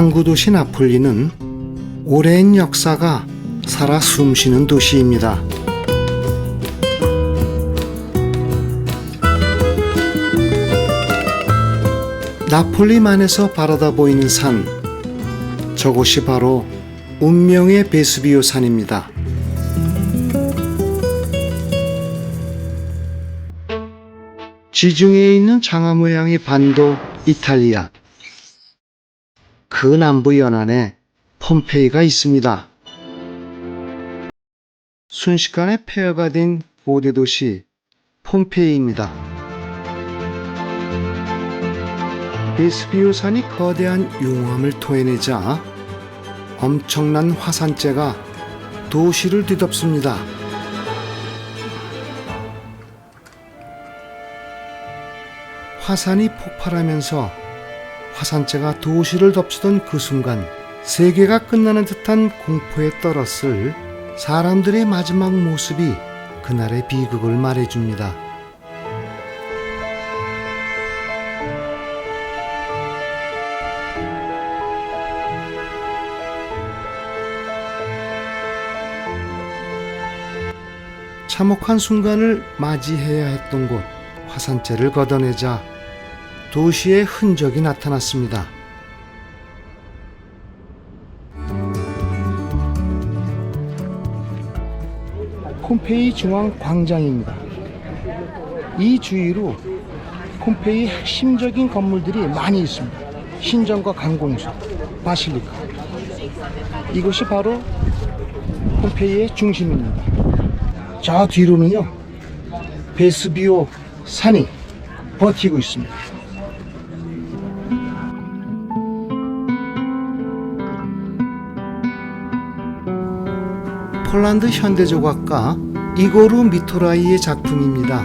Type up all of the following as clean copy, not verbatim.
항구 도시 나폴리는 오랜 역사가 살아 숨쉬는 도시입니다. 나폴리만에서 바라다 보이는 산, 저곳이 바로 운명의 베수비오 산입니다. 지중해에 있는 장화 모양의 반도 이탈리아. 그 남부 연안에 폼페이가 있습니다. 순식간에 폐허가 된 고대 도시 폼페이입니다. 베수비오 산이 거대한 용암을 토해내자 엄청난 화산재가 도시를 뒤덮습니다. 화산이 폭발하면서 화산재가 도시를 덮치던 그 순간 세계가 끝나는 듯한 공포에 떨었을 사람들의 마지막 모습이 그날의 비극을 말해줍니다. 참혹한 순간을 맞이해야 했던 곳, 화산재를 걷어내자 도시의 흔적이 나타났습니다. 폼페이 중앙 광장입니다. 이 주위로 폼페이 핵심적인 건물들이 많이 있습니다. 신전과 관공서, 바실리카. 이곳이 바로 폼페이의 중심입니다. 저 뒤로는요, 베수비오 산이 버티고 있습니다. 폴란드 현대조각가 이고르 미토라이의 작품입니다.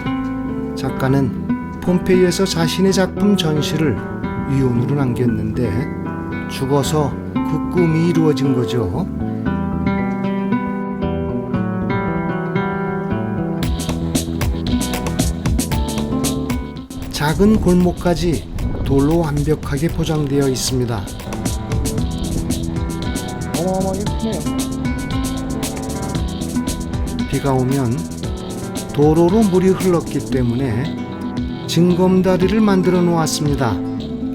작가는 폼페이에서 자신의 작품 전시를 유언으로 남겼는데 죽어서 그 꿈이 이루어진 거죠. 작은 골목까지 돌로 완벽하게 포장되어 있습니다. 어마어마하게 크네요. 비가 오면 도로로 물이 흘렀기 때문에 징검다리를 만들어 놓았습니다.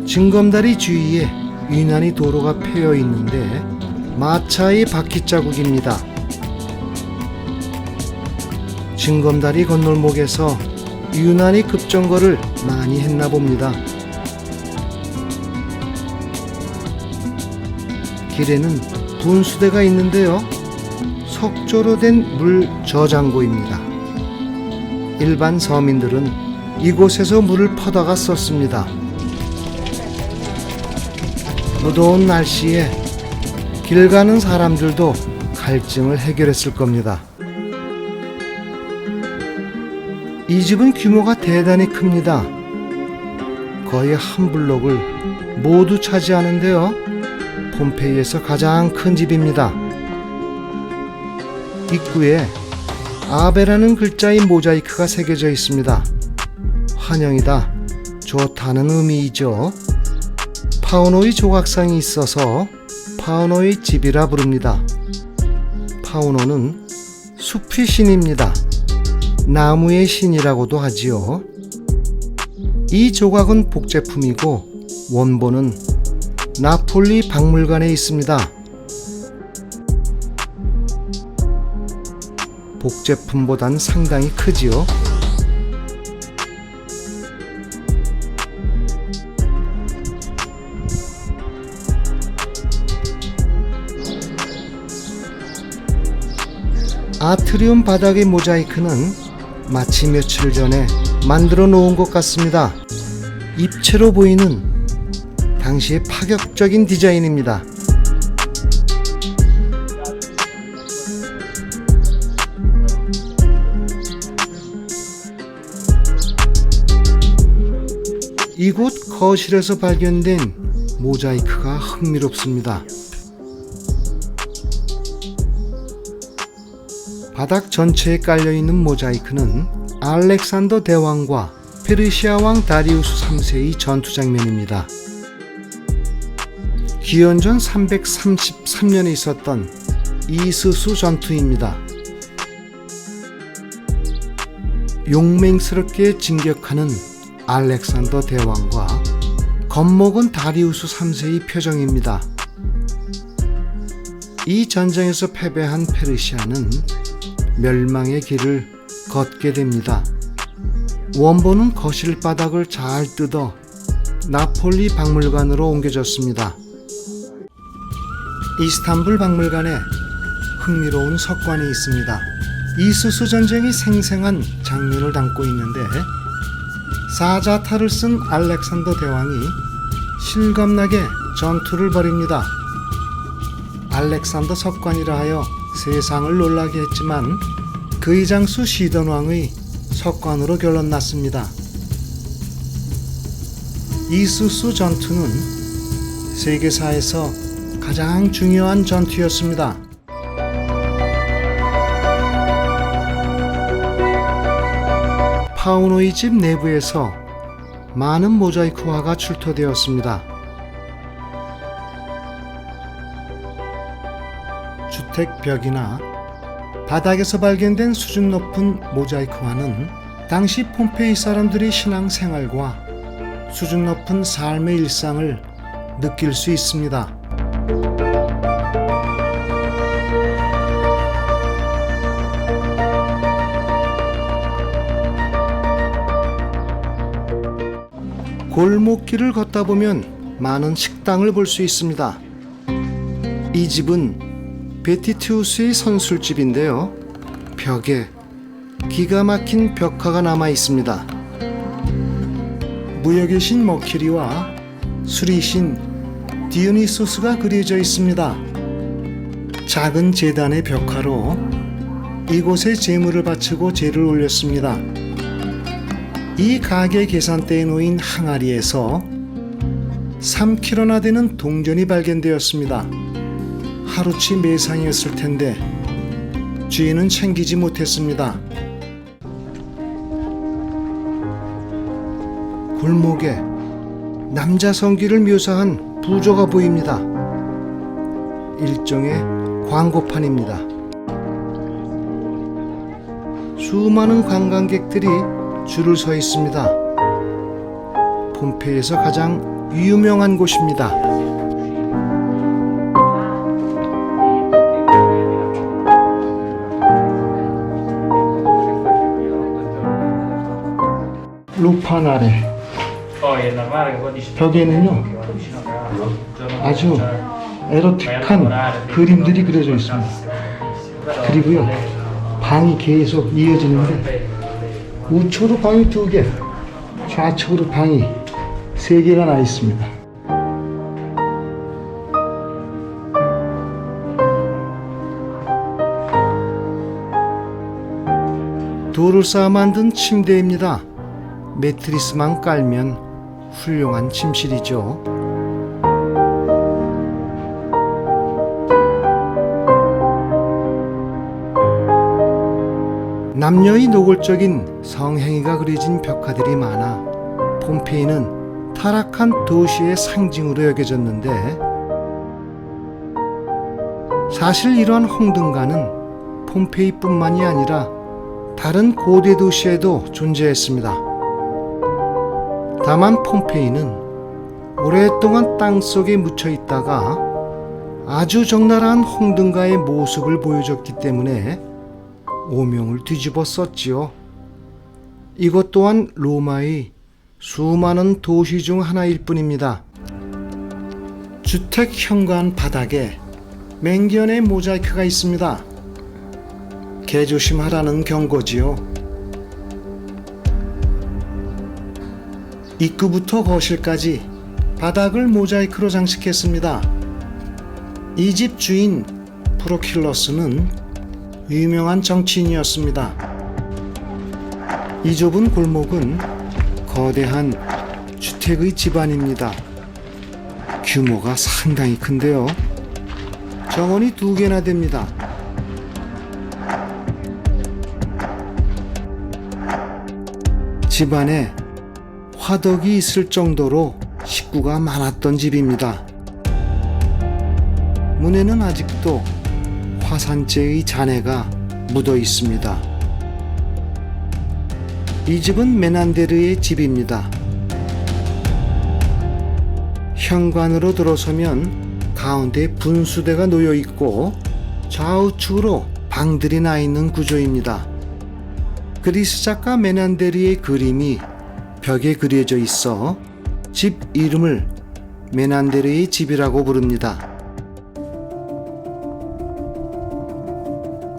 징검다리 주위에 유난히 도로가 패여 있는데 마차의 바퀴 자국입니다. 징검다리 건널목에서 유난히 급정거를 많이 했나 봅니다. 길에는 분수대가 있는데요, 석조로 된 물 저장고입니다. 일반 서민들은 이곳에서 물을 퍼다가 썼습니다. 무더운 날씨에 길 가는 사람들도 갈증을 해결했을 겁니다. 이 집은 규모가 대단히 큽니다. 거의 한 블록을 모두 차지하는데요, 폼페이에서 가장 큰 집입니다. 입구에 아베라는 글자의 모자이크가 새겨져 있습니다. 환영이다, 좋다는 의미이죠. 파우노의 조각상이 있어서 파우노의 집이라 부릅니다. 파우노는 숲의 신입니다. 나무의 신이라고도 하지요. 이 조각은 복제품이고 원본은 나폴리 박물관에 있습니다. 복제품보단 상당히 크지요. 아트리움 바닥의 모자이크는 마치 며칠 전에 만들어 놓은 것 같습니다. 입체로 보이는 당시의 파격적인 디자인입니다. 이곳 거실에서 발견된 모자이크가 흥미롭습니다. 바닥 전체에 깔려있는 모자이크는 알렉산더 대왕과 페르시아 왕 다리우스 3세의 전투 장면입니다. 기원전 333년에 있었던 이스수 전투입니다. 용맹스럽게 진격하는 알렉산더 대왕과 겁먹은 다리우스 3세의 표정입니다. 이 전쟁에서 패배한 페르시아는 멸망의 길을 걷게 됩니다. 원본은 거실 바닥을 잘 뜯어 나폴리 박물관으로 옮겨졌습니다. 이스탄불 박물관에 흥미로운 석관이 있습니다. 이수수 전쟁이 생생한 장면을 담고 있는데 사자타를 쓴 알렉산더 대왕이 실감나게 전투를 벌입니다. 알렉산더 석관이라 하여 세상을 놀라게 했지만 그의 장수 시돈왕의 석관으로 결론났습니다. 이수수 전투는 세계사에서 가장 중요한 전투였습니다. 파우노의 집 내부에서 많은 모자이크화가 출토되었습니다. 주택 벽이나 바닥에서 발견된 수준 높은 모자이크화는 당시 폼페이 사람들의 신앙생활과 수준 높은 삶의 일상을 느낄 수 있습니다. 골목길을 걷다 보면 많은 식당을 볼 수 있습니다. 이 집은 베티투스의 선술집인데요. 벽에 기가 막힌 벽화가 남아 있습니다. 무역의 신 머큐리와 술의 신 디오니소스가 그려져 있습니다. 작은 제단의 벽화로 이곳에 제물을 바치고 제를 올렸습니다. 이 가게 계산대에 놓인 항아리에서 3kg나 되는 동전이 발견되었습니다. 하루치 매상이었을 텐데 주인은 챙기지 못했습니다. 골목에 남자 성기를 묘사한 부조가 보입니다. 일종의 광고판입니다. 수많은 관광객들이 줄을 서 있습니다. 폼페이에서 가장 유명한 곳입니다. 루판 아래 벽에는요 아주 에로틱한 그림들이 그려져 있습니다. 그리고요 방이 계속 이어지는데 우측으로 방이 2개, 좌측으로 방이 3개가 나 있습니다. 돌을 쌓아 만든 침대입니다. 매트리스만 깔면 훌륭한 침실이죠. 남녀의 노골적인 성행위가 그려진 벽화들이 많아 폼페이는 타락한 도시의 상징으로 여겨졌는데 사실 이러한 홍등가는 폼페이뿐만이 아니라 다른 고대 도시에도 존재했습니다. 다만 폼페이는 오랫동안 땅속에 묻혀 있다가 아주 적나라한 홍등가의 모습을 보여줬기 때문에 오명을 뒤집어 썼지요. 이것 또한 로마의 수많은 도시 중 하나일 뿐입니다. 주택 현관 바닥에 맹견의 모자이크가 있습니다. 개조심하라는 경고지요. 입구부터 거실까지 바닥을 모자이크로 장식했습니다. 이 집 주인 프로킬러스는 유명한 정치인이었습니다. 이 좁은 골목은 거대한 주택의 집안입니다. 규모가 상당히 큰데요. 정원이 2개나 됩니다. 집안에 화덕이 있을 정도로 식구가 많았던 집입니다. 문에는 아직도 화산재의 잔해가 묻어 있습니다. 이 집은 메난데르의 집입니다. 현관으로 들어서면 가운데 분수대가 놓여 있고 좌우측으로 방들이 나 있는 구조입니다. 그리스 작가 메난데르의 그림이 벽에 그려져 있어 집 이름을 메난데르의 집이라고 부릅니다.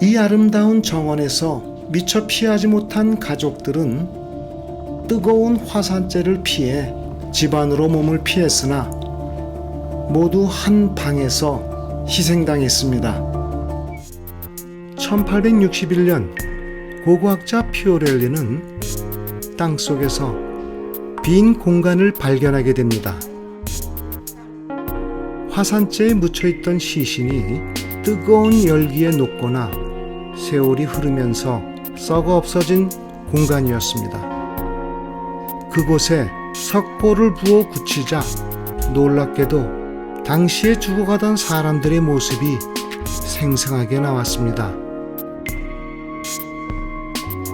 이 아름다운 정원에서 미처 피하지 못한 가족들은 뜨거운 화산재를 피해 집 안으로 몸을 피했으나 모두 한 방에서 희생당했습니다. 1861년 고고학자 피오렐리는 땅속에서 빈 공간을 발견하게 됩니다. 화산재에 묻혀있던 시신이 뜨거운 열기에 녹거나 세월이 흐르면서 썩어 없어진 공간이었습니다. 그곳에 석고를 부어 굳히자 놀랍게도 당시에 죽어가던 사람들의 모습이 생생하게 나왔습니다.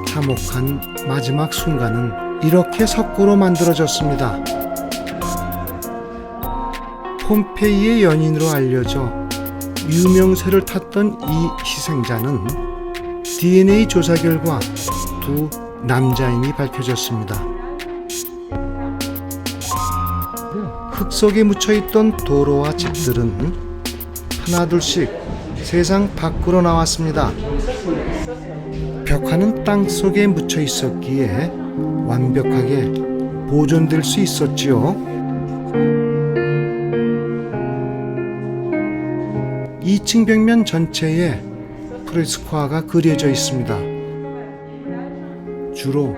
참혹한 마지막 순간은 이렇게 석고로 만들어졌습니다. 폼페이의 연인으로 알려져 유명세를 탔던 이 희생자는 DNA 조사 결과 두 남자임이 밝혀졌습니다. 흙 속에 묻혀있던 도로와 집들은 하나둘씩 세상 밖으로 나왔습니다. 벽화는 땅 속에 묻혀 있었기에 완벽하게 보존될 수 있었지요. 2층 벽면 전체에 프레스코화가 그려져 있습니다. 주로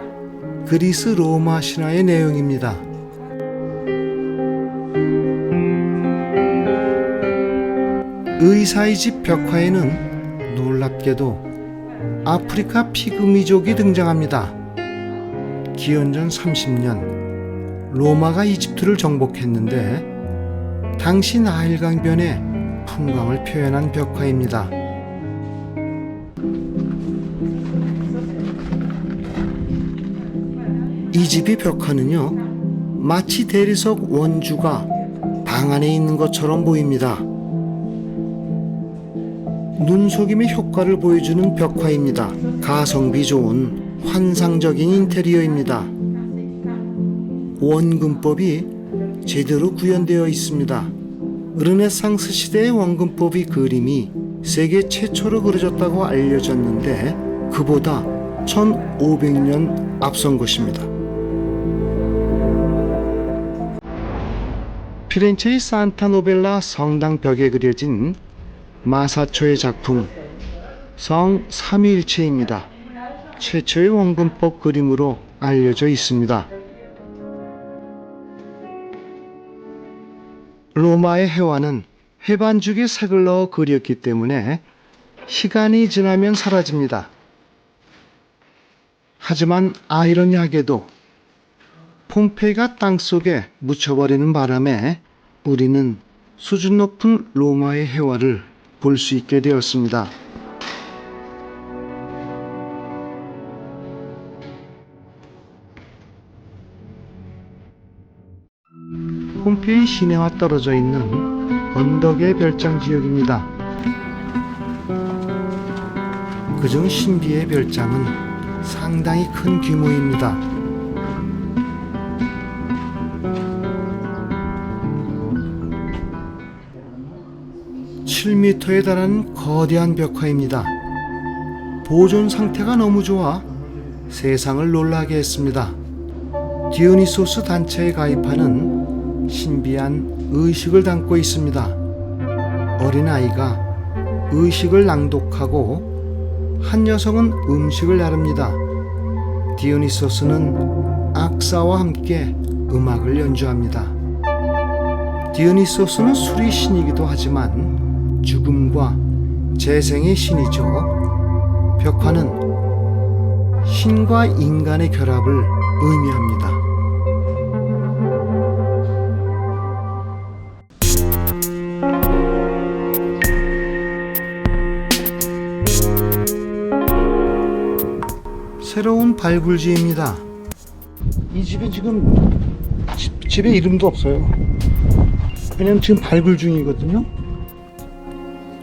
그리스 로마 신화의 내용입니다. 의사의 집 벽화에는 놀랍게도 아프리카 피그미족이 등장합니다. 기원전 30년 로마가 이집트를 정복했는데 당시 나일강변의 풍광을 표현한 벽화입니다. 이 집의 벽화는요, 마치 대리석 원주가 방 안에 있는 것처럼 보입니다. 눈속임의 효과를 보여주는 벽화입니다. 가성비 좋은 환상적인 인테리어입니다. 원근법이 제대로 구현되어 있습니다. 르네상스 시대의 원근법이 그림이 세계 최초로 그려졌다고 알려졌는데 그보다 1500년 앞선 것입니다. 피렌체의 산타노벨라 성당 벽에 그려진 마사초의 작품 성 삼위일체입니다. 최초의 원근법 그림으로 알려져 있습니다. 로마의 해와는 해반죽에 색을 넣어 그렸기 때문에 시간이 지나면 사라집니다. 하지만 아이러니하게도 폼페이가 땅속에 묻혀버리는 바람에 우리는 수준 높은 로마의 해와를 볼 수 있게 되었습니다. 폼페이 시내와 떨어져 있는 언덕의 별장 지역입니다. 그중 신비의 별장은 상당히 큰 규모입니다. 7m에 달하는 거대한 벽화입니다. 보존 상태가 너무 좋아 세상을 놀라게 했습니다. 디오니소스 단체에 가입하는 신비한 의식을 담고 있습니다. 어린아이가 의식을 낭독하고 한 여성은 음식을 나릅니다. 디오니소스는 악사와 함께 음악을 연주합니다. 디오니소스는 술의 신이기도 하지만 죽음과 재생의 신이죠. 벽화는 신과 인간의 결합을 의미합니다. 새로운 발굴지입니다. 이 집에 지금 집에 이름도 없어요. 왜냐면 지금 발굴 중이거든요.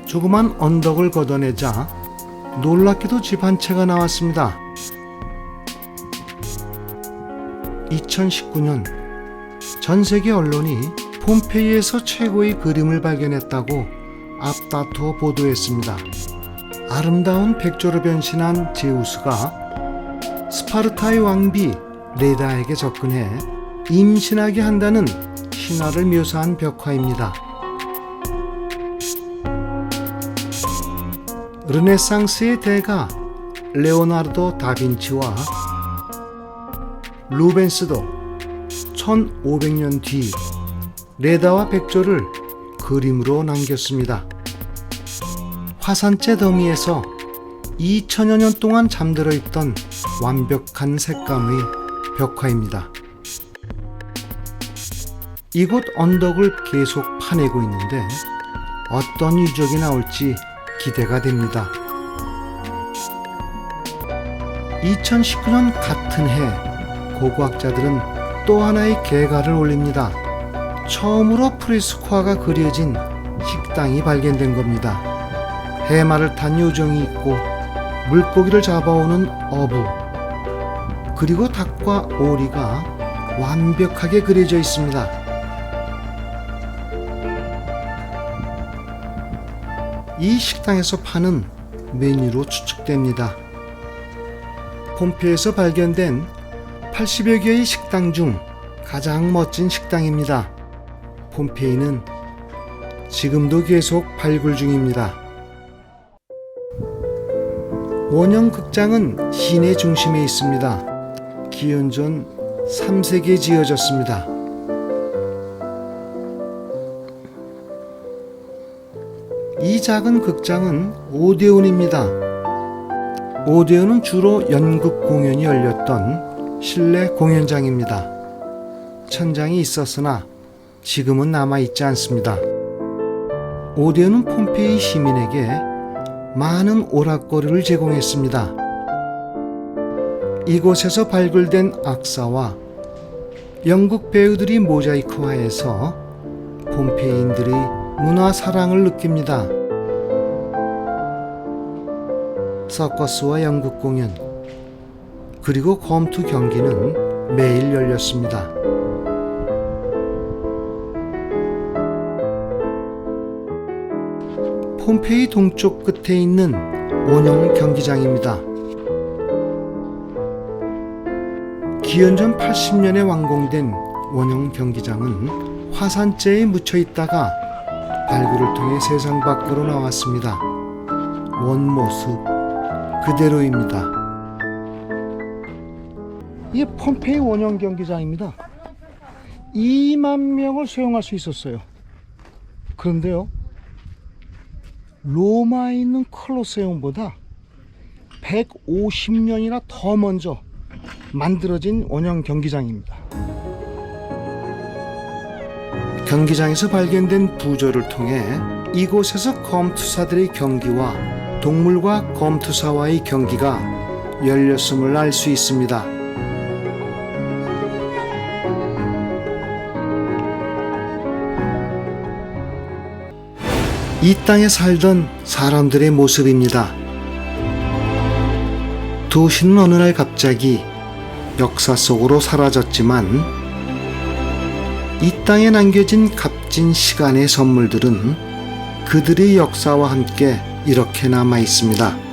조그만 언덕을 걷어내자 놀랍게도 집 한 채가 나왔습니다. 2019년 전 세계 언론이 폼페이에서 최고의 그림을 발견했다고 앞다투어 보도했습니다. 아름다운 백조로 변신한 제우스가 스파르타의 왕비 레다에게 접근해 임신하게 한다는 신화를 묘사한 벽화입니다. 르네상스의 대가 레오나르도 다빈치와 루벤스도 1500년 뒤 레다와 백조를 그림으로 남겼습니다. 화산재 더미에서 2000여 년 동안 잠들어 있던 완벽한 색감의 벽화입니다. 이곳 언덕을 계속 파내고 있는데 어떤 유적이 나올지 기대가 됩니다. 2019년 같은 해 고고학자들은 또 하나의 개가를 올립니다. 처음으로 프리스코아가 그려진 식당이 발견된 겁니다. 해마를 탄 요정이 있고 물고기를 잡아오는 어부, 그리고 닭과 오리가 완벽하게 그려져 있습니다. 이 식당에서 파는 메뉴로 추측됩니다. 폼페이에서 발견된 80여 개의 식당 중 가장 멋진 식당입니다. 폼페이는 지금도 계속 발굴 중입니다. 원형 극장은 시내 중심에 있습니다. 기원전 3세기에 지어졌습니다. 이 작은 극장은 오데온입니다. 오데온은 주로 연극 공연이 열렸던 실내 공연장입니다. 천장이 있었으나 지금은 남아있지 않습니다. 오데온은 폼페이 시민에게 많은 오락거리를 제공했습니다. 이곳에서 발굴된 악사와 영국 배우들이 모자이크화해서 폼페이인들이 문화 사랑을 느낍니다. 서커스와 연극 공연, 그리고 검투 경기는 매일 열렸습니다. 폼페이 동쪽 끝에 있는 원형 경기장입니다. 기원전 80년에 완공된 원형 경기장은 화산재에 묻혀 있다가 발굴을 통해 세상 밖으로 나왔습니다. 원모습 그대로입니다. 이게 폼페이 원형 경기장입니다. 2만 명을 수용할 수 있었어요. 그런데요, 로마에 있는 콜로세움보다 150년이나 더 먼저 만들어진 원형 경기장입니다. 경기장에서 발견된 부조를 통해 이곳에서 검투사들의 경기와 동물과 검투사와의 경기가 열렸음을 알 수 있습니다. 이 땅에 살던 사람들의 모습입니다. 도시는 어느 날 갑자기 역사 속으로 사라졌지만 이 땅에 남겨진 값진 시간의 선물들은 그들의 역사와 함께 이렇게 남아 있습니다.